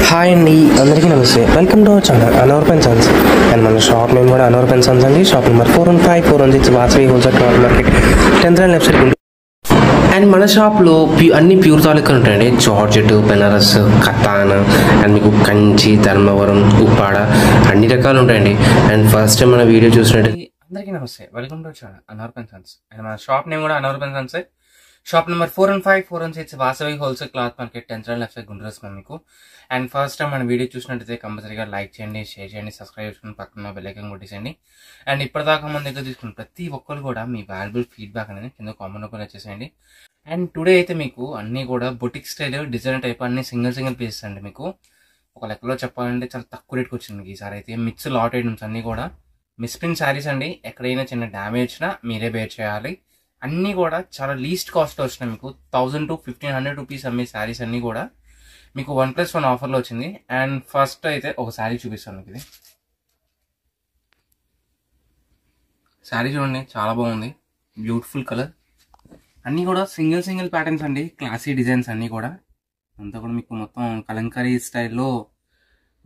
Hi అండి, అందరికీ నమస్తే. Welcome to our channel Anwar pen sons. And మన షాప్ నేమ్ కూడా అనవర్ పెన్ సన్స్ అండి. Shop number 415 416 Vasavi wholesale cloth market 10th line left side ఉంటుంది. అండ్ మన షాప్లో అన్ని ప్యూర్ తాలూకా ఉంటాయండి. జార్జెట్, బెనారస్, కతాన్, అండ్ మీకు కంచి, ధర్మవరం, ఉప్పాడ అన్ని రకాలు ఉంటాయండి. అండ్ ఫస్ట్ టైం మన వీడియో చూసినట్టు అందరికీ నమస్తే. Welcome to our channel Anwar pen sons. And మన షాప్ నేమ్ కూడా Anwar pen sons. Shop number 415 416 Vasavi wholesale cloth market 10th line left side గుండ్రస్ మీకు. అండ్ ఫస్ట్ టైం మన వీడియో చూసినట్టయితే కంపల్సరీగా లైక్ చేయండి, షేర్ చేయండి, సబ్స్క్రైబ్ చేసుకుని పక్కన బెల్ ఐకాన్ కొట్టేసేయండి. అండ్ ఇప్పటిదాకా మన దగ్గర తీసుకున్న ప్రతి ఒక్కరు కూడా మీ వాల్యుబుల్ ఫీడ్బ్యాక్ అనేది కింద కామెంట్ కూడా వచ్చేసేయండి. అండ్ టుడే అయితే మీకు అన్ని కూడా బొటిక్ స్టైల్ డిజైన్ టైప్ అన్ని సింగిల్ పీసెస్ అండి. మీకు ఒక లెక్కలో చెప్పాలంటే చాలా తక్కువ రేట్కి వచ్చింది మీకు ఈసారి అయితే. మిక్స్ లాట్ ఐటమ్స్ అన్ని కూడా మిస్ప్రింట్ శారీస్ అండి. ఎక్కడైనా చిన్న డ్యామేజ్ వచ్చినా మీరే బేర్ చేయాలి. అన్నీ కూడా చాలా లీస్ట్ కాస్ట్ వచ్చినాయి మీకు. 1000 to 1500 రూపీస్ అమ్మే శారీస్ అన్నీ కూడా మీకు 1+1 ఆఫర్లో వచ్చింది. అండ్ ఫస్ట్ అయితే ఒక శారీ చూపిస్తాను మీకు. ఇది శారీ చూడండి, చాలా బాగుంది, బ్యూటిఫుల్ కలర్. అన్నీ కూడా సింగిల్ ప్యాటర్న్స్ అండి, క్లాసీ డిజైన్స్ అన్నీ కూడా. అంతా కూడా మీకు మొత్తం కలంకారీ స్టైల్లో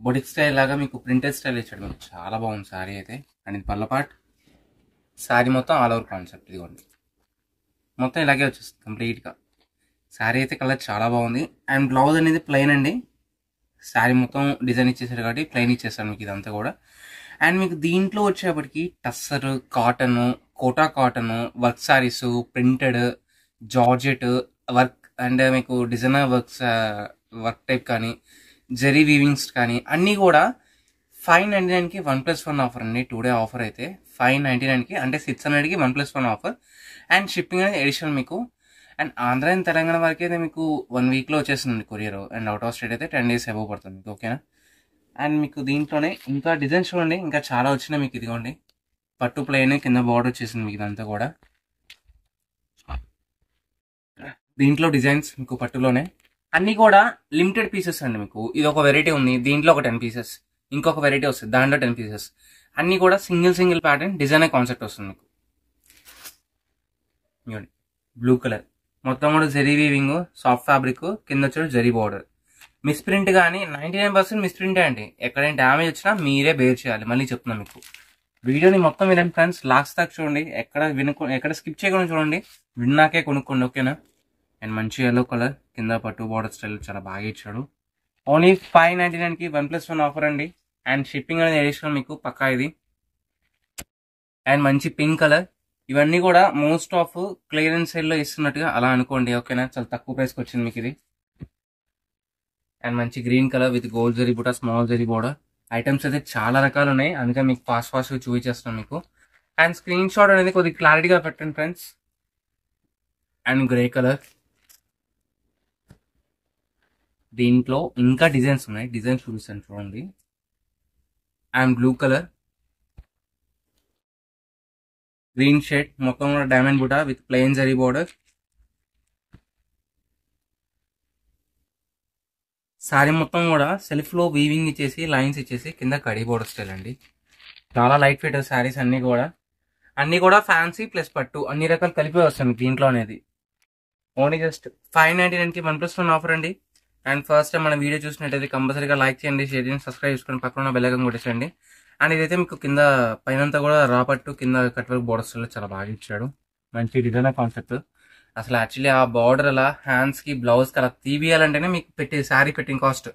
బొటిక్ స్టైల్ లాగా మీకు ప్రింటెడ్ స్టైల్ ఇచ్చాడు మీకు. చాలా బాగుంది శారీ అయితే. అండ్ ఇది పల్లపాట్. శారీ మొత్తం ఆల్ ఓవర్ కాన్సెప్ట్ ఇదిగోండి, మొత్తం ఇలాగే వచ్చేస్తుంది కంప్లీట్గా. శారీ అయితే కలర్ చాలా బాగుంది. అండ్ బ్లౌజ్ అనేది ప్లెయిన్ అండి. శారీ మొత్తం డిజైన్ ఇచ్చేసారు కాబట్టి ప్లెయిన్ ఇచ్చేస్తాను మీకు ఇదంతా కూడా. అండ్ మీకు దీంట్లో వచ్చేప్పటికి tussar, cotton, Kota cotton, work saris, printed, georgette work, and మీకు డిజైనర్ వర్క్ టైప్ కానీ, జెరీ వీవింగ్స్ కానీ అన్నీ కూడా 599కి 1+1 ఆఫర్ అండి. టుడే ఆఫర్ అయితే 599కి, అంటే 600కి 1+1 ఆఫర్. అండ్ షిప్పింగ్ అనేది ఎడిషనల్ మీకు. అండ్ ఆంధ్ర అండ్ తెలంగాణ వరకు అయితే మీకు 1 వీక్లో వచ్చేస్తుంది courier. And out of state అయితే 10 days అబవ్ పడుతుంది మీకు. ఓకేనా. అండ్ మీకు దీంట్లోనే ఇంకా డిజైన్స్ చూడండి, ఇంకా చాలా వచ్చినాయి మీకు. ఇదిగోండి, పట్టు ప్లెయిన్ కింద బార్డర్ వచ్చేసింది మీకు ఇదంతా కూడా. దీంట్లో డిజైన్స్ మీకు పట్టులోనే అన్నీ కూడా లిమిటెడ్ పీసెస్ అండి మీకు. ఇది ఒక వెరైటీ ఉంది, దీంట్లో ఒక 10 pieces, ఇంకొక వెరైటీ వస్తుంది దాంట్లో 10 pieces. అన్నీ కూడా సింగిల్ ప్యాటర్న్ డిజైన్ కాన్సెప్ట్ వస్తుంది మీకు. బ్లూ కలర్ మొత్తం కూడా జెరీ వీవింగ్, సాఫ్ట్ ఫ్యాబ్రిక్, కింద వచ్చి జెరీ బార్డర్. మిస్ప్రింట్ కానీ 99% మిస్ప్రింటే అండి. ఎక్కడైనా డ్యామేజ్ వచ్చినా మీరే బేర్ చేయాలి. మళ్ళీ చెప్తున్నా మీకు. వీడియోని మొత్తం వినండి ఫ్రెండ్స్, లాస్ట్ దాకా చూడండి, ఎక్కడ స్కిప్ చేయకుండా చూడండి, విన్నాకే కొనుక్కోండి. ఓకేనా. అండ్ మంచి ఎల్లో కలర్ కింద పట్టు బార్డర్ స్టైల్ చాలా బాగా ఇచ్చాడు. ఓన్లీ 599కి 1+1 ఆఫర్ అండి. అండ్ షిప్పింగ్ అనేది ఎడిషనల్ మీకు పక్కా ఇది. అండ్ మంచి పింక్ కలర్. ఇవన్నీ కూడా మోస్ట్ ఆఫ్ క్లియరెన్స్ సేల్లో ఇస్తున్నట్టుగా అలా అనుకోండి. ఓకేనా. చాలా తక్కువ ప్రైస్కి వచ్చింది మీకు ఇది. అండ్ మంచి green colour with gold zari buta, small zari border. Items అయితే చాలా రకాలు ఉన్నాయి, అందుకే మీకు ఫాస్ట్గా చూపించేస్తాను మీకు. అండ్ స్క్రీన్ షాట్ అనేది కొద్దిగా క్లారిటీగా పెట్టండి ఫ్రెండ్స్. And grey colour. దీంట్లో ఇంకా డిజైన్స్ ఉన్నాయి, డిజైన్స్ చూపిస్తాను చూడండి. And blue colour, green shade, మొత్తం కూడా diamond buta with plain zari border. Sari మొత్తం కూడా సెల్ఫ్ లో వీవింగ్ ఇచ్చేసి లైన్స్ ఇచ్చేసి కింద కడీ బోర్డర్ స్టైల్ అండి. చాలా లైట్ వెయిట్ శారీస్ అన్ని కూడా ఫ్యాన్సీ ప్లస్ పట్టు అన్ని రకాలు కలిపి వస్తుంది దీంట్లో అనేది. ఓన్లీ జస్ట్ 599కి 1+1 ఆఫర్ అండి. అండ్ ఫస్ట్ టైం మన వీడియో చూసినట్టయితే కంపల్సరీగా లైక్ చేయండి, షేర్ చేయండి, సబ్స్క్రైబ్ చేసుకొని పక్కన బెల్ ఐకాన్ కొట్టేసండి. అండ్ ఇదైతే మీకు కింద పైనంతా కూడా రా పట్టు, కింద కట్ వర్క్ బోర్డర్స్ చాలా బాగా ఇచ్చాడు. మంచి డిజైనర్ కాన్సెప్ట్. అసలు యాక్చువల్లీ ఆ బార్డర్ అలా హ్యాండ్స్ కి బ్లౌజ్ కి అలా తీపియాలంటేనే మీకు శారీ పెట్టిన కాస్ట్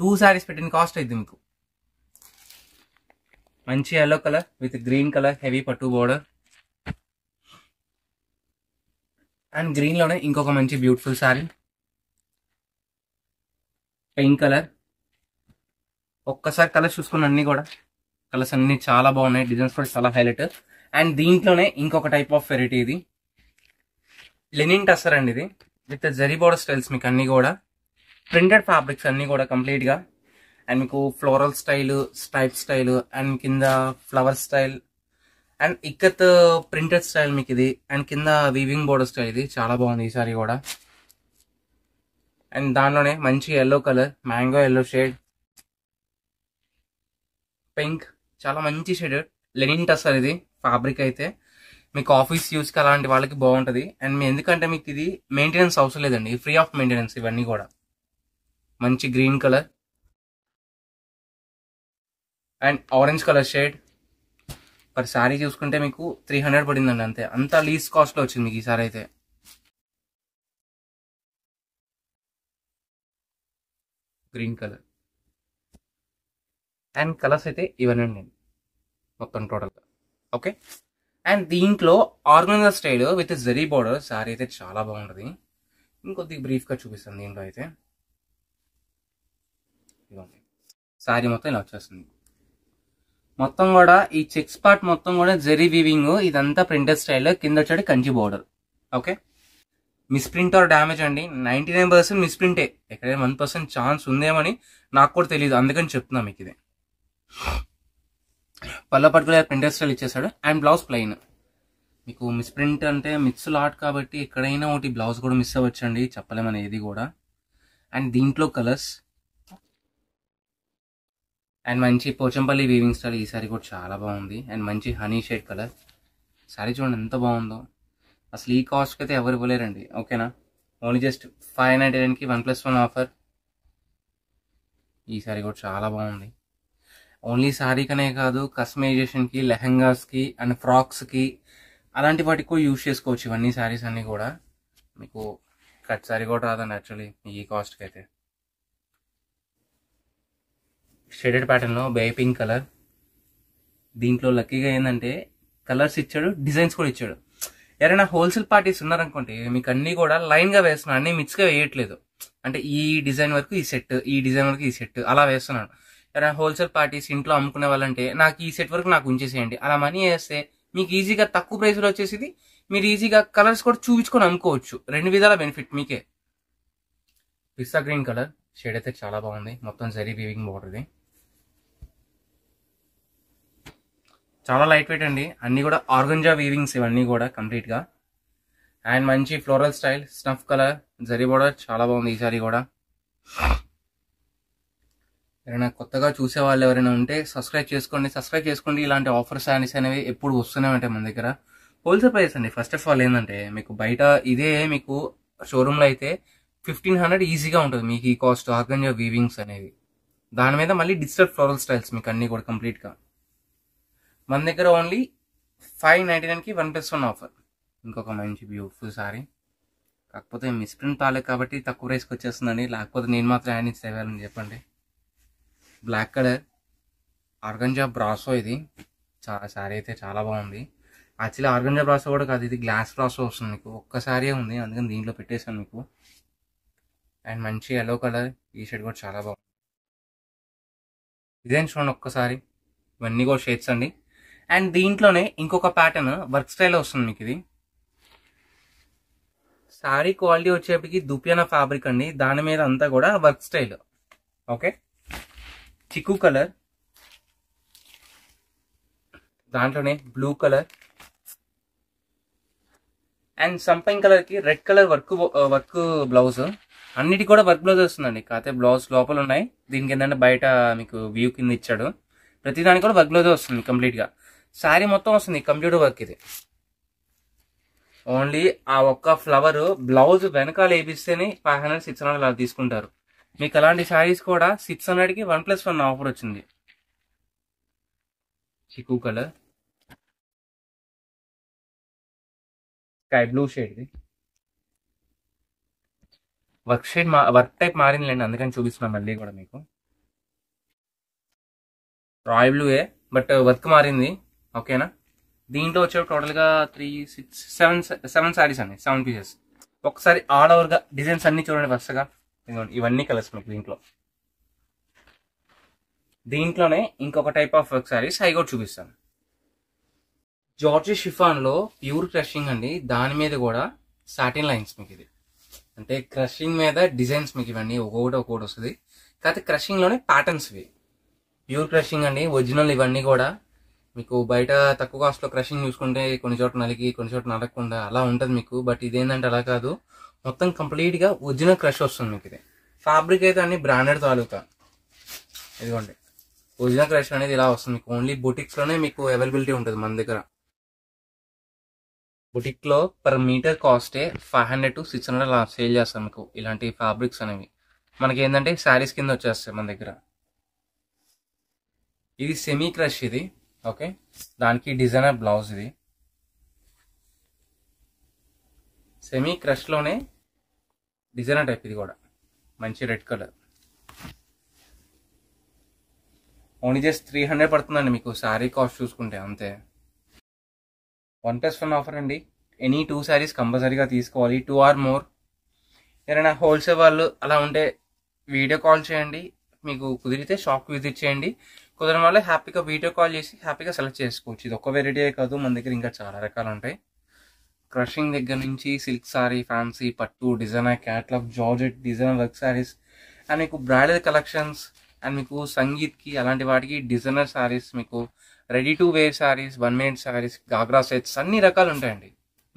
2 sarees పెట్టిన కాస్ట్ అయింది మీకు. మంచి yellow colour with green colour heavy పట్టు బోర్డర్. అండ్ గ్రీన్ లోనే ఇంకొక మంచి బ్యూటిఫుల్ శారీ, పింక్ కలర్. ఒక్కసారి కలర్స్ చూసుకున్న అన్ని కూడా కలర్స్ అన్ని చాలా బాగున్నాయి, డిజైన్స్ కూడా చాలా హైలైట్. అండ్ దీంట్లోనే ఇంకొక టైప్ ఆఫ్ వెరైటీ, ఇది లెనిన్ టస్సర్ అండి. ఇది విత్ జరీ బోర్డర్ స్టైల్స్ మీకు అన్ని కూడా ప్రింటెడ్ ఫ్యాబ్రిక్స్ అన్ని కూడా కంప్లీట్ గా. అండ్ మీకు floral style, stripe style, and కింద flower style, and ikat printed style మీకు ఇది. అండ్ కింద వీవింగ్ బోర్డర్ స్టైల్. ఇది చాలా బాగుంది ఈ సారీ కూడా. అండ్ దానిలోనే మంచి yellow colour, mango yellow shade, pink, చాలా మంచి షేడ్. లెనిన్ టస్సర్ ఇది ఫ్యాబ్రిక్ అయితే మీకు ఆఫీస్ యూస్కి అలాంటి వాళ్ళకి బాగుంటుంది. అండ్ ఎందుకంటే మీకు ఇది మెయింటెనెన్స్ అవసరం లేదండి, ఫ్రీ ఆఫ్ మెయింటెనెన్స్ ఇవన్నీ కూడా. మంచి green colour, and orange colour shade. Per sari చూసుకుంటే మీకు 300 పడిందండి అంతే. అంత లీస్ట్ కాస్ట్ లో వచ్చింది మీకు ఈ సారీ అయితే. గ్రీన్ కలర్ అండ్ కలర్స్ అయితే ఇవన్నీ మొత్తం టోటల్. ఓకే. అండ్ దీంట్లో organza style with zari border sari అయితే చాలా బాగుంటుంది. ఇంకొద్దిగా బ్రీఫ్ గా చూపిస్తాను. దీంట్లో అయితే ఇవ్వండి, శారీ మొత్తం ఇలా వచ్చేస్తుంది. మొత్తం కూడా ఈ చెక్స్ పార్ట్ మొత్తం కూడా జరీ వీవింగ్, ఇదంతా ప్రింటెడ్ స్టైల్, కింద వచ్చేది Kanchi border. Okay. Misprint or damage అండి 99% మిస్ప్రింటే. ఎక్కడైనా 1% ఛాన్స్ ఉందేమని నాకు కూడా తెలియదు, అందుకని చెప్తున్నా మీకు ఇది. పళ్ళ పర్టికులర్ ప్రింటెడ్ స్టైల్ ఇచ్చేసాడు. And blouse plain. మీకు మిస్ప్రింట్ అంటే మిక్స్ లాట్ కాబట్టి ఎక్కడైనా ఒకటి బ్లౌజ్ కూడా మిస్ అవ్వచ్చండి, చెప్పలేమని ఏది కూడా. అండ్ దీంట్లో కలర్స్ అండ్ మంచి పోచంపల్లి వీవింగ్ స్టైల్. ఈ సారీ కూడా చాలా బాగుంది. అండ్ మంచి హనీ షేడ్ కలర్. సారీ చూడండి ఎంత బాగుందో. అసలు ఈ కాస్ట్కి అయితే ఎవరు ఇవ్వలేరండి. ఓకేనా. ఓన్లీ జస్ట్ 599కి 1+1 ఆఫర్. ఈ సారీ కూడా చాలా బాగుంది. ఓన్లీ సారీకనే కాదు, కస్టమైజేషన్కి, లెహంగాస్కి అండ్ ఫ్రాక్స్కి అలాంటి వాటికి కూడా యూజ్ చేసుకోవచ్చు ఇవన్నీ సారీస్ అన్నీ కూడా. మీకు కట్ సారీ కూడా రాదండి యాక్చువల్లీ ఈ కాస్ట్కి అయితే. షేడెడ్ ప్యాటర్న్లో బేబీ పింక్ కలర్. దీంట్లో లక్కీగా ఏంటంటే కలర్స్ ఇచ్చాడు, డిజైన్స్ కూడా ఇచ్చాడు. ఎవరైనా హోల్సేల్ పార్టీస్ ఉన్నారనుకోండి, మీకు అన్ని కూడా లైన్గా వేస్తున్నాను, అన్ని మిక్స్గా వేయట్లేదు. అంటే ఈ డిజైన్ వరకు ఈ సెట్, ఈ డిజైన్ వరకు ఈ సెట్ అలా వేస్తున్నాను. ఎవరైనా హోల్సేల్ పార్టీస్ ఇంట్లో అమ్ముకునే వాళ్ళంటే నాకు ఈ సెట్ వరకు నాకు ఉంచేసేయండి అలా మనీ వేస్తే మీకు ఈజీగా తక్కువ ప్రైస్లో వచ్చేసి మీరు ఈజీగా కలర్స్ కూడా చూపించుకొని అమ్ముకోవచ్చు. 2 విధాల బెనిఫిట్ మీకే. పిస్తా గ్రీన్ కలర్ షేడ్ అయితే చాలా బాగుంది. మొత్తం జరీ వీవింగ్ బోర్డర్ది. చాలా లైట్ వెయిట్ అండి. అన్ని కూడా ఆర్గంజా వీవింగ్స్ ఇవన్నీ కూడా కంప్లీట్ గా. అండ్ మంచి floral style snuff colour zari border చాలా బాగుంది ఈ సారీ కూడా. ఎవరైనా కొత్తగా చూసే వాళ్ళు ఎవరైనా ఉంటే సబ్స్క్రైబ్ చేసుకోండి. ఇలాంటి ఆఫర్ శారీస్ అనేవి ఎప్పుడు వస్తూనే ఉంటాయి మన దగ్గర. హోల్సేల్ ప్రైస్ అండి. ఫస్ట్ ఆఫ్ ఆల్ ఏంటంటే మీకు బయట ఇదే మీకు షోరూమ్ లో అయితే 1500 ఈజీగా ఉంటుంది మీకు ఈ కాస్ట్ ఆర్గంజా వీవింగ్స్ అనేవి. దాని మీద మళ్ళీ డిజిటల్ ఫ్లోరల్ స్టైల్స్ మీకు అన్ని కూడా కంప్లీట్ గా. మన దగ్గర ఓన్లీ 599కి 1+1 ఆఫర్. ఇంకొక మంచి బ్యూటిఫుల్ సారీ. కాకపోతే మిస్ప్రింట్ తాలే కాబట్టి తక్కువ ప్రైస్కి వచ్చేస్తుందండి. లేకపోతే నేను మాత్రం యాడ్ ఇచ్చి తేవాలని చెప్పండి. Black colour organza brasso. ఇది సారీ అయితే చాలా బాగుంది. యాక్చువల్లీ ఆర్గంజా బ్రాసో కూడా కాదు, ఇది గ్లాస్ బ్రాసో వస్తుంది మీకు. ఒక్కసారి ఉంది, అందుకని దీంట్లో పెట్టేశాను మీకు. అండ్ మంచి ఎల్లో కలర్. ఈ షేడ్ కూడా చాలా బాగుంది. డిజైన్ చూడండి ఒక్కసారి. ఇవన్నీ కూడా షేడ్స్ అండి. అండ్ దీంట్లోనే ఇంకొక ప్యాటర్న్ వర్క్ స్టైల్ వస్తుంది మీకు. ఇది శారీ క్వాలిటీ వచ్చేప్పటికి దుపియానా ఫ్యాబ్రిక్ అండి. దాని మీద అంతా కూడా వర్క్ స్టైల్. ఓకే. చిక్కు కలర్, దాంట్లోనే బ్లూ కలర్ అండ్ సంపంగ్ కలర్ కి రెడ్ కలర్ వర్క్ బ్లౌజ్. అన్నిటి కూడా వర్క్ బ్లౌజ్ వస్తుందండి. కాకపోతే బ్లౌజ్ లోపల ఉన్నాయి, దీనికి ఏంటంటే బయట మీకు వ్యూ కింద ఇచ్చాడు. ప్రతిదానికి కూడా వర్క్ బ్లౌజ్ వస్తుంది కంప్లీట్ గా. శారీ మొత్తం వస్తుంది కంప్యూటర్ వర్క్. ఇది ఓన్లీ ఆ ఒక్క ఫ్లవర్ బ్లౌజ్ వెనకాల వేపిస్తేనే 500 600 అలా తీసుకుంటారు. మీకు అలాంటి శారీస్ కూడా 600కి 1+1 ఆఫర్ వచ్చింది. చిక్కు కలర్, స్కై బ్లూ షేడ్. ఇది వర్క్ టైప్ మారిందిలేండి, అందుకని చూపిస్తున్నాం మళ్ళీ కూడా మీకు. రాయల్ బ్లూ బట్ వర్క్ మారింది. ఓకేనా. దీంట్లో వచ్చే టోటల్గా 3 6 7 శారీస్ అండి, 7 పీసెస్. ఒకసారి ఆల్ ఓవర్గా డిజైన్స్ అన్ని చూడండి వరుసగా. ఇవన్నీ కలర్స్ మీకు దీంట్లో. దీంట్లోనే ఇంకొక టైప్ ఆఫ్ వర్క్ శారీస్ అవి కూడా చూపిస్తాను. జార్జీ షిఫాన్ లో ప్యూర్ క్రషింగ్ అండి. దాని మీద కూడా సాటిన్ లైన్స్ మీకు. ఇది అంటే క్రషింగ్ మీద డిజైన్స్ మీకు ఇవన్నీ ఒక్కొక్కటి వస్తుంది. కాకపోతే క్రషింగ్ లోనే ప్యాటర్న్స్ ఇవి. ప్యూర్ క్రషింగ్ అండి, ఒరిజినల్. ఇవన్నీ కూడా మీకు బయట తక్కువ కాస్ట్ లో క్రషింగ్ చూసుకుంటే కొన్ని చోట్ల నలిగి కొన్ని చోట్ల నలగకుండా అలా ఉంటుంది మీకు. బట్ ఇదేంటంటే అలా కాదు, మొత్తం కంప్లీట్ గా ఒరిజినల్ క్రష్ వస్తుంది మీకు. ఇది ఫ్యాబ్రిక్ అయితే అన్ని బ్రాండెడ్ తాలూకా. ఇదిగోండి ఒరిజినల్ క్రష్ అనేది ఇలా వస్తుంది మీకు. ఓన్లీ బుటిక్స్ లోనే మీకు అవైలబిలిటీ ఉంటుంది మన దగ్గర. బుటిక్ లో పర్ మీటర్ కాస్టే 500 to 600 అలా సేల్ చేస్తాం మీకు ఇలాంటి ఫ్యాబ్రిక్స్ అనేవి. మనకి ఏంటంటే శారీస్ కింద వచ్చేస్తాయి మన దగ్గర. ఇది సెమీ క్రష్ ఇది. ఓకే, దానికి డిజైనర్ బ్లౌజ్ ఇది. సెమీ క్రష్ లోనే డిజైనర్ టైప్ ఇది కూడా. మంచి రెడ్ కలర్. ఓన్లీ జస్ట్ 300 పడుతుందండి మీకు శారీ కాస్ట్ చూసుకుంటే, అంతే. 1+1 ఆఫర్ అండి. ఎనీ 2 శారీస్ కంపల్సరీగా తీసుకోవాలి, 2 ఆర్ మోర్. ఏదైనా హోల్సేల్ వాళ్ళు అలా ఉంటే వీడియో కాల్ చేయండి, మీకు కుదిరితే షాప్కి విజిట్ చేయండి. కుదరని వల్ల హ్యాపీగా వీడియో కాల్ చేసి హ్యాపీగా సెలెక్ట్ చేసుకోవచ్చు. ఇది ఒక్క వెరైటీ కాదు, మన దగ్గర ఇంకా చాలా రకాలు ఉంటాయి. క్రషింగ్ దగ్గర నుంచి సిల్క్ సారీ, ఫ్యాన్సీ, పట్టు, designer, catalogue, georgette, designer work saris, and మీకు బ్రైడల్ కలెక్షన్స్, అండ్ మీకు సంగీత్కి అలాంటి వాటికి డిజైనర్ సారీస్, మీకు ready to wear saris, 1 minute saris, ghagra sets, అన్ని రకాలు ఉంటాయండి.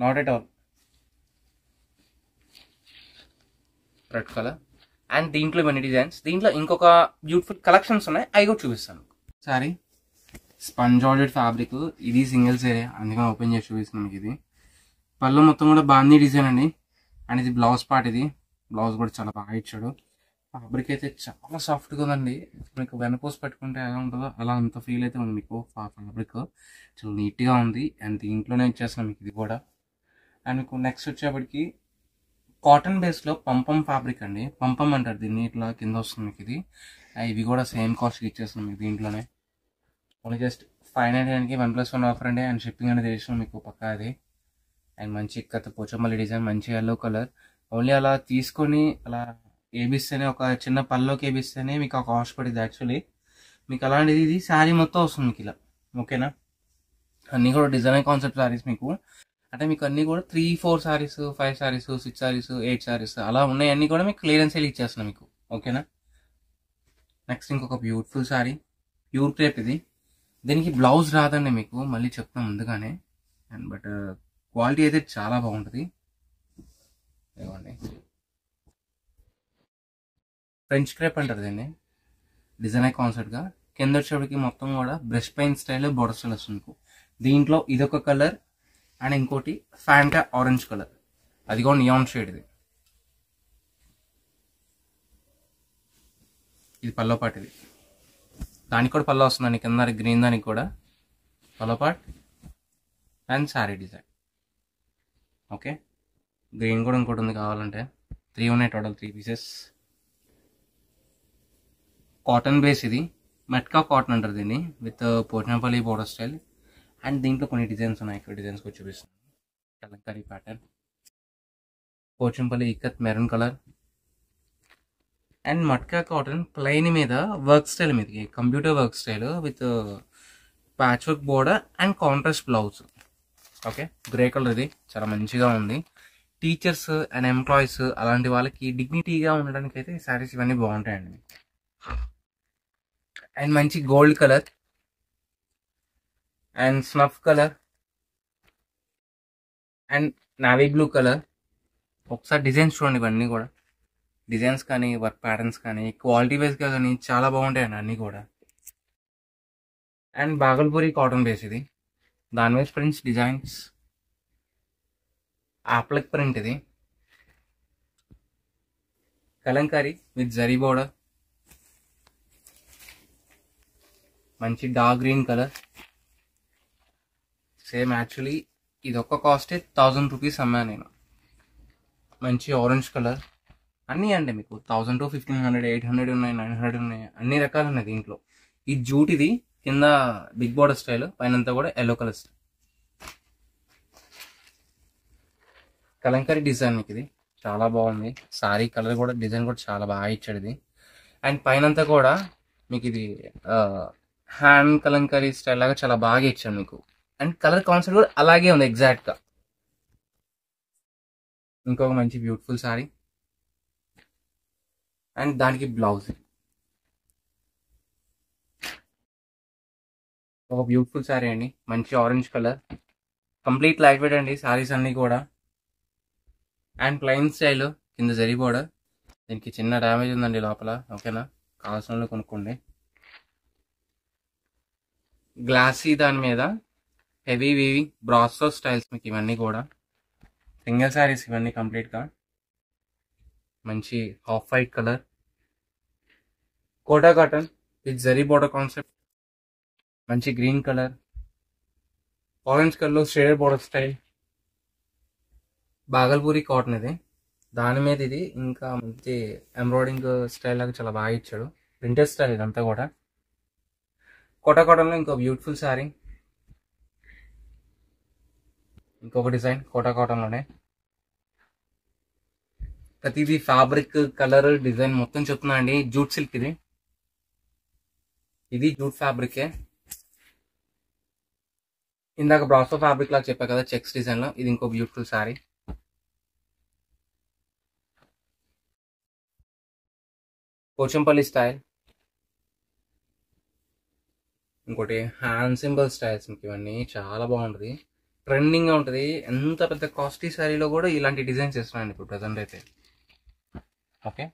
Not at all. Red colour. And దీంట్లో మనీ డిజైన్స్. దీంట్లో ఇంకొక బ్యూటిఫుల్ కలెక్షన్స్ ఉన్నాయి, అవి కూడా చూపిస్తాను. సారీ స్పంజ్ జార్జెట్ ఫ్యాబ్రిక్, ఇది సింగిల్స్ ఏరియా, అందుకని ఓపెన్ చేసి చూపిస్తున్నాను మీకు. ఇది పళ్ళు మొత్తం కూడా బాందీ డిజైన్ అండి. అండ్ ఇది బ్లౌజ్ పార్ట్. ఇది బ్లౌజ్ కూడా చాలా బాగా ఇచ్చాడు. ఫ్యాబ్రిక్ అయితే చాలా సాఫ్ట్గా ఉందండి. మీకు వెనపోసి పెట్టుకుంటే ఎలా ఉంటుందో అలా అంత ఫీల్ అయితే ఉంది మీకు. ఫ్యాబ్రిక్ చాలా నీట్గా ఉంది. అండ్ దీంట్లోనే ఇచ్చేస్తున్నాం మీకు ఇది కూడా. అండ్ మీకు నెక్స్ట్ వచ్చేప్పటికి కాటన్ బేస్లో పంపం ఫ్యాబ్రిక్ అండి. పంపం అంటారు దీన్ని, ఇట్లా కింద వస్తుంది మీకు ఇది. ఇవి కూడా సేమ్ కాస్ట్కి ఇచ్చేస్తున్నాం మీకు దీంట్లోనే. ఓన్లీ జస్ట్ 599కి 1+1 ఆఫర్ అండి. అండ్ షిప్పింగ్ అనేది చేసినాం మీకు పక్కా అది. అండ్ మంచి కథ పోచంపల్లి డిజైన్, మంచి ఎల్లో కలర్. ఓన్లీ అలా తీసుకొని అలా ఏబిస్తేనే, ఒక చిన్న పల్లోకి ఏబిస్తేనే మీకు ఆ కాస్ట్ పడింది యాక్చువల్లీ. మీకు అలాంటిది ఇది శారీ మొత్తం వస్తుంది మీకు ఇలా. ఓకేనా, అన్నీ కూడా డిజైన్ కాన్సెప్ట్ శారీస్ మీకు. అంటే మీకు అన్నీ కూడా 3-4 శారీస్, 5 శారీస్, 6 శారీస్, 8 శారీస్ అలా ఉన్నాయి. అన్నీ కూడా మీకు క్లియరెన్స్ వెళ్ళి ఇచ్చేస్తున్నాం మీకు. ఓకేనా. నెక్స్ట్ ఇంకొక బ్యూటిఫుల్ శారీ, ప్యూర్ క్రేప్. ఇది దీనికి బ్లౌజ్ రాదండి మీకు, మళ్ళీ చెప్తాం ముందుగానే. అండ్ బట్ క్వాలిటీ అయితే చాలా బాగుంటుంది. ఇవ్వండి, ఫ్రెంచ్ క్రేప్ అంటారు దీన్ని, డిజైన్ కాన్సెప్ట్గా. కింద వచ్చేటికి మొత్తం కూడా brush pain style, border style వస్తుంది మీకు. దీంట్లో ఇదొక కలర్, అండ్ ఇంకోటి ఫ్యాంటా ఆరెంజ్ కలర్, అది కూడా నియాన్ షేడ్. ఇది పల్లో పాట్. ఇది దానికి కూడా పల్లో వస్తుందండి, కింద గ్రీన్ దానికి కూడా పల్లో పాట్ and sari design. Okay, green కూడా ఇంకోటి ఉంది కావాలంటే. 3 ఉన్నాయి టోటల్, 3 పీసెస్. Cotton base. ఇది మెట్కా కాటన్ అంటారు దీన్ని, with Pochampally border style. And దీంట్లో కొన్ని డిజైన్స్ ఉన్నాయి, ఇక్కడ డిజైన్స్ కూడా చూపిస్తాను. Kalamkari pattern, Pochampally ikat maroon colour, and matka cotton plain మీద వర్క్ స్టైల్ మీదకి, computer work style with patch work border and contrast blouse. Okay, grey colour. ఇది చాలా మంచిగా ఉంది. టీచర్స్ అండ్ ఎంప్లాయీస్ అలాంటి వాళ్ళకి డిగ్నిటీగా ఉండడానికి అయితే ఈ శారీస్ ఇవన్నీ బాగుంటాయండి. అండ్ మంచి gold colour and snuff colour and navy blue colour. ఒకసారి డిజైన్స్ చూడండి, ఇవన్నీ కూడా డిజైన్స్ కానీ వర్క్ ప్యాటర్న్స్ కానీ క్వాలిటీ వైజ్గా కానీ చాలా బాగుంటాయండి అన్నీ కూడా. And Bhagalpuri cotton base. ఇది దాని మీద ప్రింట్స్, డిజైన్స్, ఆప్లక్ ప్రింట్. ఇది కలంకారీ విత్ జరీ బోర్డర్, మంచి dark green colour. Same actually ఇది ఒక్క కాస్టే 1000 రూపీస్ అమ్మాను నేను. మంచి ఆరెంజ్ కలర్. అన్నీ అండి మీకు 1000 to 1500, 800 ఉన్నాయి, 900 ఉన్నాయి, అన్ని రకాలు ఉన్నాయి దీంట్లో. ఈ జూట్. ఇది కింద బిగ్ బోర్డర్ స్టైల్, పైనంతా కూడా yellow colour style. Kalamkari design మీకు. ఇది చాలా బాగుంది. సారీ కలర్ కూడా, డిజైన్ కూడా చాలా బాగా ఇచ్చాడు ఇది. అండ్ పైనంతా కూడా మీకు ఇది హ్యాండ్ కలంకారీ స్టైల్ లాగా చాలా బాగా ఇచ్చాడు మీకు. అండ్ కలర్ కాన్సెప్ట్ కూడా అలాగే ఉంది ఎగ్జాక్ట్గా. ఇంకొక మంచి బ్యూటిఫుల్ సారీ అండ్ దానికి బ్లౌజ్. ఒక బ్యూటిఫుల్ సారీ అండి, మంచి orange colour, complete light weight అండి సారీస్ అన్నీ కూడా. అండ్ ప్లెయిన్ స్టైల్, కింద జరీ బోర్డర్. దీనికి చిన్న డ్యామేజ్ ఉందండి లోపల. ఓకేనా, కావాల్సిన వాళ్ళు కొనుక్కోండి. గ్లాసీ దాని మీద హెవీ వీవింగ్ బ్రాసో స్టైల్స్ మీకు ఇవన్నీ కూడా. సింగిల్ శారీస్ ఇవన్నీ కంప్లీట్గా. మంచి half white colour, Kota cotton with zari border concept. మంచి గ్రీన్ కలర్, ఆరెంజ్ కలర్ లో shaded border style, Bhagalpuri cotton ఇది. దాని మీద ఇది ఇంకా మంచి ఎంబ్రాయిడింగ్ స్టైల్ లాగా చాలా బాగా ఇచ్చాడు. ప్రింటెడ్ స్టైల్ ఇదంతా కూడా. కోటా కాటన్ లో ఇంకో బ్యూటిఫుల్ శారీ, ఇంకొక డిజైన్ కోటా కాటన్ లోనే. ప్రతిదీ ఫ్యాబ్రిక్, కలర్, డిజైన్ మొత్తం చెప్తున్నా అండి. జూట్ సిల్క్ ఇది. ఇది జూట్ ఫ్యాబ్రికే. ఇందాక బ్రాసో ఫ్యాబ్రిక్ లాగా చెప్పా కదా చెక్స్ డిజైన్ లో, ఇది ఇంకో బ్యూటిఫుల్ శారీ. పోచంపల్లి స్టైల్, ఇంకోటి హ్యాండ్ సింబల్ స్టైల్స్. మీకు ఇవన్నీ చాలా బాగుంటుంది, ట్రెండింగ్ గా ఉంటుంది. ఎంత పెద్ద కాస్ట్లీ శారీలో కూడా ఇలాంటి డిజైన్స్ ఇస్తున్నాను ఇప్పుడు ప్రజెంట్ అయితే. ఓకే.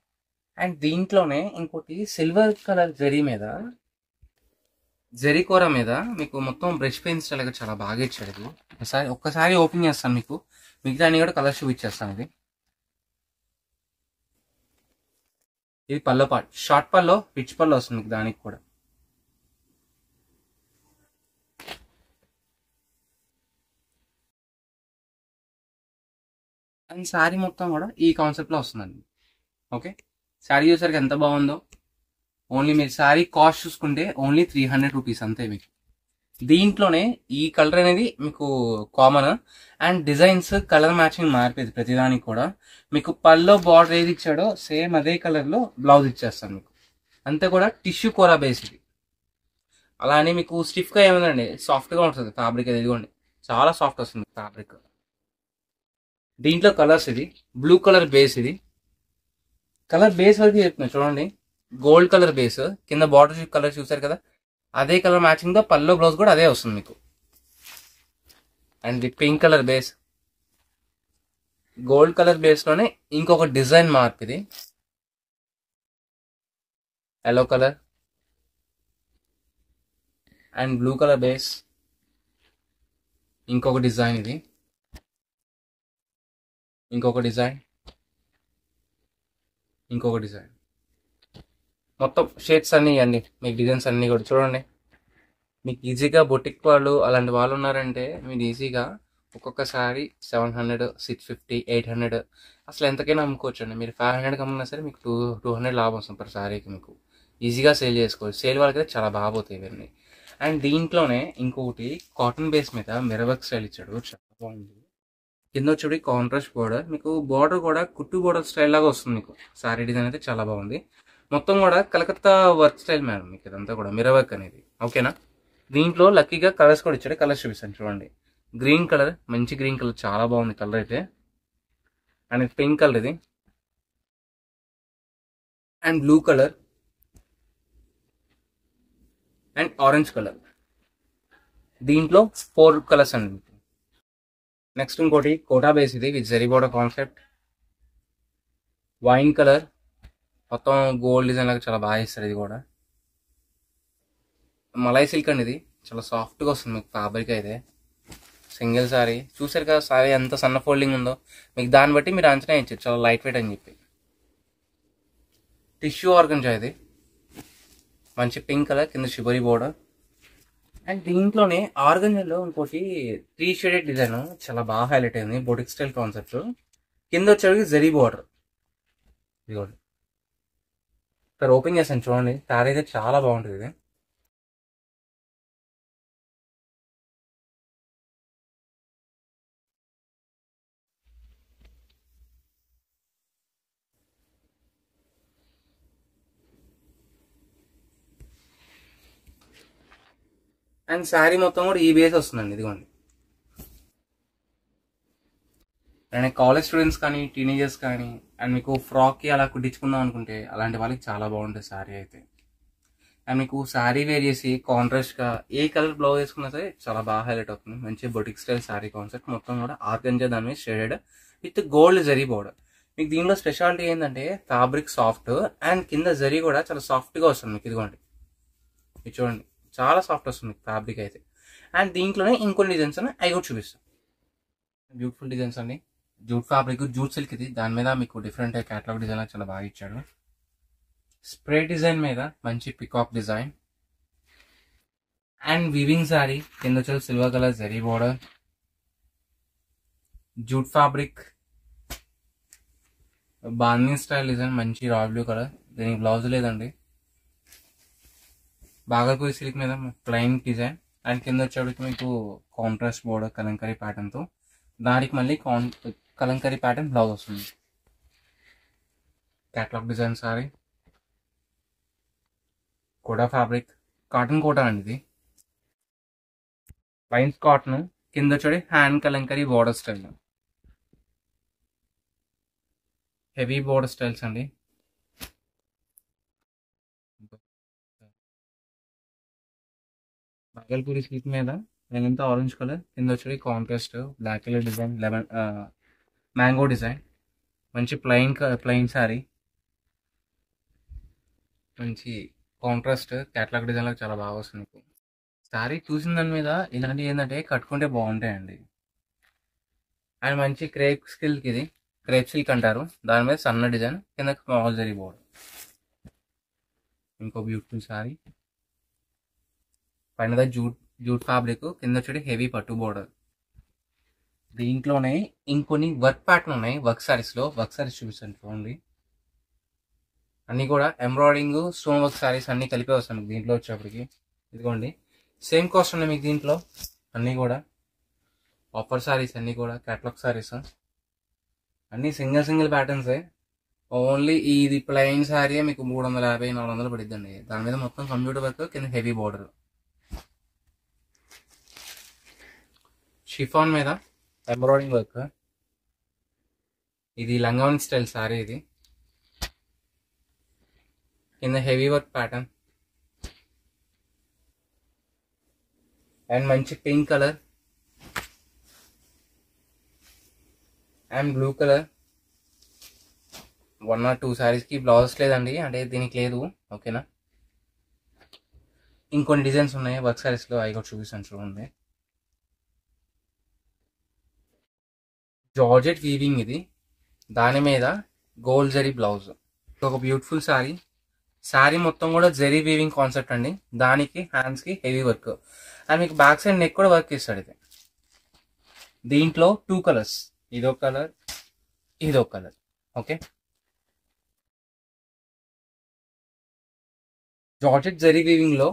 అండ్ దీంట్లోనే ఇంకోటి సిల్వర్ కలర్ జరీ మీద, జరీ కూర మీద మీకు మొత్తం బ్రష్ పెయిన్ స్టైల్ చాలా బాగా ఇచ్చాడు. ఇది ఒక్కసారి ఓపెన్ చేస్తాను, మీకు మిగతా అన్ని కూడా కలర్స్ చూపించేస్తాను. ఇది పల్లో పార్ట్, షార్ట్ పల్లో, రిచ్ పల్లో వస్తుంది మీకు దానికి కూడా. అండ్ శారీ మొత్తం కూడా ఈ కాన్సెప్ట్ లో వస్తుందండి. ఓకే. శారీ చూసరికి ఎంత బాగుందో. ఓన్లీ మీరు శారీ కాస్ట్ చూసుకుంటే ఓన్లీ 300 రూపీస్ అంతే మీకు. దీంట్లోనే ఈ కలర్ అనేది మీకు common, and designs colour matching మారిపోయింది ప్రతిదానికి కూడా. మీకు పల్లో బార్డర్ ఏది ఇచ్చాడో సేమ్ అదే కలర్ లో బ్లౌజ్ ఇచ్చేస్తాను మీకు. అంతే కూడా టిష్యూ కోరా బేస్ ఇది. అలానే మీకు స్టిఫ్ గా ఏముందండి, సాఫ్ట్ గా ఉంటుంది ఫ్యాబ్రిక్. ఇదిగోండి, చాలా సాఫ్ట్ వస్తుంది ఫ్యాబ్రిక్. దీంట్లో కలర్స్, ఇది బ్లూ కలర్ బేస్. ఇది కలర్ బేస్ వరకు చెప్తున్నా చూడండి. గోల్డ్ కలర్ బేస్, కింద బార్డర్ కలర్ చూసారు కదా, అదే కలర్ మ్యాచింగ్ తో పల్లో బ్లౌజ్ కూడా అదే వస్తుంది మీకు. And pink colour base, gold colour base లోనే ఇంకొక డిజైన్ మార్పు. ఇది yellow colour and blue colour base, ఇంకొక డిజైన్. ఇది ఇంకొక డిజైన్, ఇంకొక డిజైన్. మొత్తం షేడ్స్ అన్ని ఇవ్వండి మీకు, డిజైన్స్ అన్ని కూడా చూడండి. మీకు ఈజీగా బొటిక్ వాళ్ళు అలాంటి వాళ్ళు ఉన్నారంటే మీరు ఈజీగా ఒక్కొక్కసారి 700, 650, 800 అసలు ఎంతకైనా అమ్ముకోవచ్చు అండి. మీరు 500 అమ్మినా సరే మీకు 200 లాభం వస్తుంది పర్ శారీకి. మీకు ఈజీగా సేల్ చేసుకోవచ్చు. సేల్ వాళ్ళకైతే చాలా బాగా పోతాయి ఇవన్నీ. అండ్ దీంట్లోనే ఇంకొకటి కాటన్ బేస్ మీద మిర్రర్ స్టైల్ ఇచ్చాడు, చాలా బాగుంది. కింద వచ్చి కాంట్రాస్ట్ బోర్డర్, మీకు బోర్డర్ కూడా కుట్టు బోర్డర్ స్టైల్ లాగా వస్తుంది మీకు. శారీ డిజైన్ అయితే చాలా బాగుంది. మొత్తం కూడా కలకత్తా వర్క్ స్టైల్ మేడం మీకు ఇదంతా కూడా, మిర్రర్ వర్క్ అనేది. ఓకేనా. దీంట్లో లక్కీగా కలర్స్ కూడా ఇచ్చాడు, కలర్స్ చూపిస్తాను చూడండి. గ్రీన్ కలర్, మంచి గ్రీన్ కలర్, చాలా బాగుంది కలర్ అయితే. అండ్ పింక్ కలర్ ఇది, and blue colour, and orange colour. దీంట్లో 4 కలర్స్ అండి. నెక్స్ట్ ఇంకోటి కోటా బేస్, ఇది with zari border concept. Wine colour, మొత్తం గోల్డ్ డిజైన్ లాగా చాలా బాగా ఇస్తారు. ఇది కూడా మలై సిల్క్ అండి. ఇది చాలా సాఫ్ట్గా వస్తుంది మీకు ఫ్యాబ్రిక్ అయితే. సింగిల్ సారీ చూసారు కదా, సారీ ఎంత సన్న ఫోల్డింగ్ ఉందో మీకు. దాన్ని బట్టి మీరు అంచనా ఇచ్చారు చాలా లైట్ వెయిట్ అని చెప్పి. టిష్యూ ఆర్గంజా, ఇది మంచి పింక్ కలర్, కింద షిబరి బోర్డర్. అండ్ దీంట్లోనే ఆర్గంజాలో ఇంకోటి 3 షేడెడ్ డిజైన్ చాలా బాగా హైలైట్ అయింది, బొటిక్ స్టైల్ కాన్సెప్ట్. కింద వచ్చేటికి జరీ బోర్డర్. ఇదిగోండి, సార్ ఓపెన్ చేస్తాను చూడండి. సారీ అయితే చాలా బాగుంటుంది ఇది. అండ్ శారీ మొత్తం కూడా ఈ బేస్ వస్తుందండి. ఇదిగోండి, అండ్ కాలేజ్ స్టూడెంట్స్ కానీ, టీనేజర్స్ కానీ, అండ్ మీకు ఫ్రాక్కి అలా కుట్టించుకుందాం అనుకుంటే అలాంటి వాళ్ళకి చాలా బాగుంటుంది శారీ అయితే. అండ్ మీకు శారీ వేర్ చేసి కాంట్రాస్ట్గా ఏ కలర్ బ్లౌజ్ వేసుకున్నా సరే చాలా బాగా హైలైట్ అవుతుంది. మంచి బొటిక్ స్టైల్ శారీ కాన్సెప్ట్. మొత్తం కూడా ఆర్గంజా దాని మీద shaded with gold zari border. మీకు దీనిలో స్పెషాలిటీ ఏంటంటే ఫ్యాబ్రిక్ సాఫ్ట్, అండ్ కింద జరీ కూడా చాలా సాఫ్ట్గా వస్తుంది మీకు. ఇదిగోండి, ఇది చూడండి, చాలా సాఫ్ట్ వస్తుంది ఫ్యాబ్రిక్ అయితే. అండ్ దీంట్లోనే ఇంకొన్ని డిజైన్స్ అవి కూడా చూపిస్తాను. బ్యూటిఫుల్ డిజైన్స్ అండి. జూట్ ఫ్యాబ్రిక్, జూట్ సిల్క్ ఇది. దాని మీద మీకు డిఫరెంట్ క్యాటలాగ్ డిజైన్ చాలా బాగా ఇచ్చాడు. స్ప్రే డిజైన్ మీద మంచి peacock design. And weaving sorry కింద వచ్చేసి silver colour zari border, jute fabric, bandhani style design, మంచి రాయల్ బ్లూ కలర్. దీనికి బ్లౌజ్ లేదండి. బాగల్పూరి సిల్క్ మీద ప్లెయిన్ డిజైన్ అండ్ కింద వచ్చేటికి మీకు కాంట్రాస్ట్ బోర్డర్ కలంకరీ ప్యాటర్న్ తో, దానికి మళ్ళీ కలంకరీ ప్యాటర్న్ బ్లౌజ్ వస్తుంది. Catalogue design sari, Kota fabric, cotton Kota అండి ఇది, లైన్స్ కాటన్, కింద వచ్చి hand kalamkari border style, heavy border styles అండి. బాగల్పూరి సిల్క్ మీద నేనంతా ఆరెంజ్ కలర్, కింద వచ్చి contrast black colour design, lemon mango design, మంచి ప్లెయిన్ సారీ, మంచి కాంట్రాస్ట్ క్యాట్లాగ్ డిజైన్ లో చాలా బాగా వస్తుంది మీకు. సారీ చూసిన దాని మీద ఇలాంటివి ఏంటంటే కట్టుకుంటే బాగుంటాయండి. అండ్ మంచి క్రేప్ సిల్క్, ఇది క్రేప్ సిల్క్ అంటారు. దాని మీద సన్న డిజైన్, కింద స్మాల్ జరీ బోర్డర్. ఇంకో బ్యూటిఫుల్ సారీ, పైన జూట్ ఫ్యాబ్రిక్, కింద వచ్చి హెవీ పట్టు బోర్డర్. దీంట్లోనే ఇంకొన్ని వర్క్ ప్యాటర్న్ ఉన్నాయి. వర్క్ సారీస్ లో వర్క్ సారీస్ చూపిస్తాను చూడండి. అన్ని కూడా ఎంబ్రాయిడింగ్ స్టోన్ వర్క్ సారీస్ అన్ని కలిపే వస్తాయి మీకు దీంట్లో వచ్చేప్పటికి. ఇదిగోండి సేమ్ కాస్ట్ ఉన్నాయి మీకు దీంట్లో. అన్ని కూడా ఆఫర్ సారీస్, అన్ని కూడా క్యాటలాగ్ సారీస్, అన్ని సింగిల్ ప్యాటర్న్స్. ఓన్లీ ఇది ప్లెయిన్ సారీ మీకు 350-400 పడిద్దండి. దాని మీద మొత్తం కంప్యూటర్ వర్క్, కింద హెవీ బోర్డర్. షిఫాన్ మీద ఎంబ్రాయిడింగ్ వర్క్, ఇది లంగావని స్టైల్ సారీ, ఇది కింద హెవీ వర్క్ ప్యాటర్న్ అండ్ మంచి pink colour and blue colour. 1 or 2 saris కి బ్లౌజ్ లేదండి, అంటే దీనికి లేదు. ఓకేనా, ఇంకొన్ని డిజైన్స్ ఉన్నాయి వర్క్ సారీస్ లో, అవి కూడా చూపిస్తాను చూడండి. జార్జెట్ వీవింగ్ ఇది, దాని మీద గోల్డ్ జరీ బ్లౌజ్. ఒక బ్యూటిఫుల్ సారీ. సారీ మొత్తం కూడా జరీ వీవింగ్ కాన్సెప్ట్ అండి. దానికి హ్యాండ్స్ కి హెవీ వర్క్ అండ్ మీకు బ్యాక్ సైడ్ నెక్ కూడా వర్క్ ఇస్తాడు. ఇది దీంట్లో 2 కలర్స్, ఇదో కలర్, ఇదో colour. Okay, georgette zari weaving లో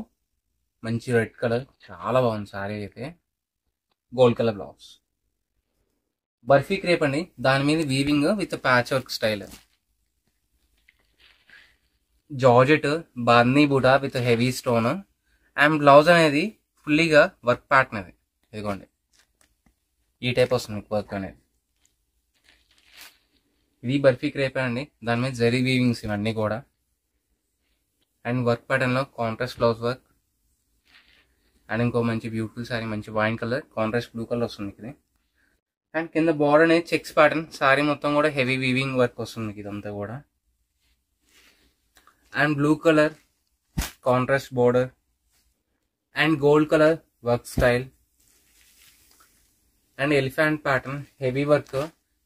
మంచి రెడ్ కలర్, చాలా బాగుంది సారీ అయితే. Gold colour blouse, barfi crepe అండి, దాని మీద weaving with patch work style. Georgette బాందీ buta with heavy stone and blouse అనేది ఫుల్లీగా వర్క్ ప్యాటర్న్. అది ఇదిగోండి ఈ టైప్ వస్తుంది వర్క్ అనేది. ఇది బర్ఫీ క్రేప్ అండి, దాని మీద జరీ వీవింగ్స్ ఇవన్నీ కూడా. అండ్ వర్క్ ప్యాటర్న్ లో కాంట్రాస్ట్ బ్లౌజ్ వర్క్ అండ్ ఇంకో మంచి బ్యూటిఫుల్ సారీ, మంచి wine colour, contrast blue colour వస్తుంది ఇది. అండ్ కింద బార్డర్ అనేది చెక్స్ ప్యాటర్న్, సారీ మొత్తం కూడా హెవీ వీవింగ్ వర్క్ వస్తుంది ఇదంతా కూడా. And blue colour contrast border and gold colour work style and elephant pattern, heavy work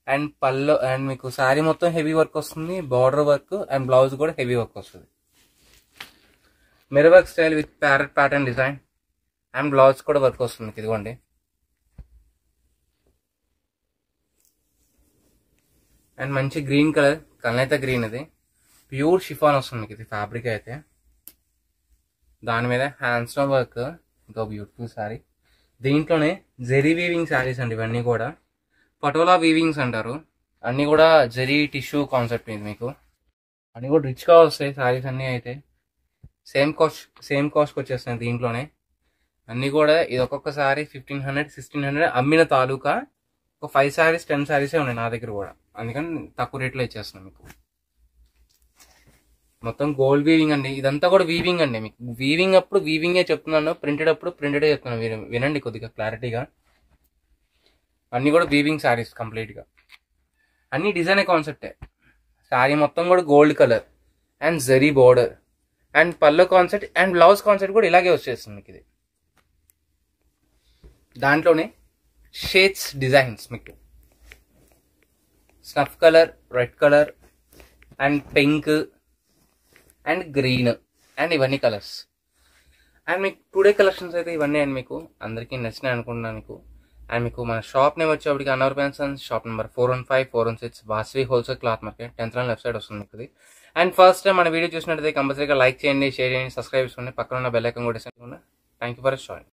and pallu. And మీకు సారీ మొత్తం హెవీ వర్క్ వస్తుంది, బార్డర్ వర్క్ అండ్ బ్లౌజ్ కూడా heavy work వస్తుంది. Mirror work style with parrot pattern design and blouse కూడా work వస్తుంది ఇదిగోండి. And మంచి green colour, కల్నేత green, ఇది ప్యూర్ షిఫాన్ వస్తుంది ఇది ఫ్యాబ్రిక్ అయితే. దాని మీద హ్యాండ్స్ లో వర్క్, ఇంకో బ్యూటిఫుల్ సారీ. దీంట్లోనే జెరీ వీవింగ్ సారీస్ అండి ఇవన్నీ కూడా. పటోలా వీవింగ్స్ అంటారు. అన్ని కూడా జెరీ టిష్యూ కాన్సెప్ట్ ఇది మీకు. అన్ని కూడా రిచ్ గా వస్తాయి సారీస్ అన్ని అయితే. సేమ్ కాస్ట్ వచ్చేస్తాయి దీంట్లోనే అన్ని కూడా. ఇది ఒక్కొక్క సారీ 1500-1600 అమ్మిన తాలూకా. ఒక 5 సారీస్ 10 సారీసే ఉన్నాయి నా దగ్గర కూడా, అందుకని తక్కువ రేట్లో ఇచ్చేస్తున్నాను మీకు. మొత్తం గోల్డ్ వీవింగ్ అండి, ఇదంతా కూడా వీవింగ్ అండి. మీకు వీవింగ్ అప్పుడు వీవింగే చెప్తున్నాను, ప్రింటెడ్ అప్పుడు ప్రింటెడే చెప్తున్నాను. వినండి కొద్దిగా క్లారిటీగా. అన్ని కూడా వీవింగ్ సారీస్ కంప్లీట్ గా, అన్ని డిజైన్ కాన్సెప్టే. సారీ మొత్తం కూడా gold colour and zari border and pallu concept and blouse concept కూడా ఇలాగే వచ్చేస్తుంది మీకు ఇది. దాంట్లోనే షేడ్స్ డిజైన్స్ మీకు snuff colour, red colour and pink and green and ఇవన్నీ కలర్స్. అండ్ మీకు టుడే కలెక్షన్స్ అయితే ఇవన్నీ అండ్ మీకు అందరికీ నచ్చినాయి అనుకుంటున్నాను మీకు. అండ్ మీకు మన షాప్ నేమ్ వచ్చేప్పటికి Anwar pen sons, shop number 415, 416 Vasavi wholesale cloth market, 10th line left side వస్తుంది మీకు ఇది. అండ్ ఫస్ట్ టైం మన వీడియో చూసినట్టయితే కంపల్సరీగా లైక్ చేయండి, షేర్ చేయండి, సబ్స్క్రైబ్ చేసుకోండి, పక్కన ఉన్న బెల్ ఐకాన్ కూడా థ్యాంక్ యూ ఫర్ షాయింగ్.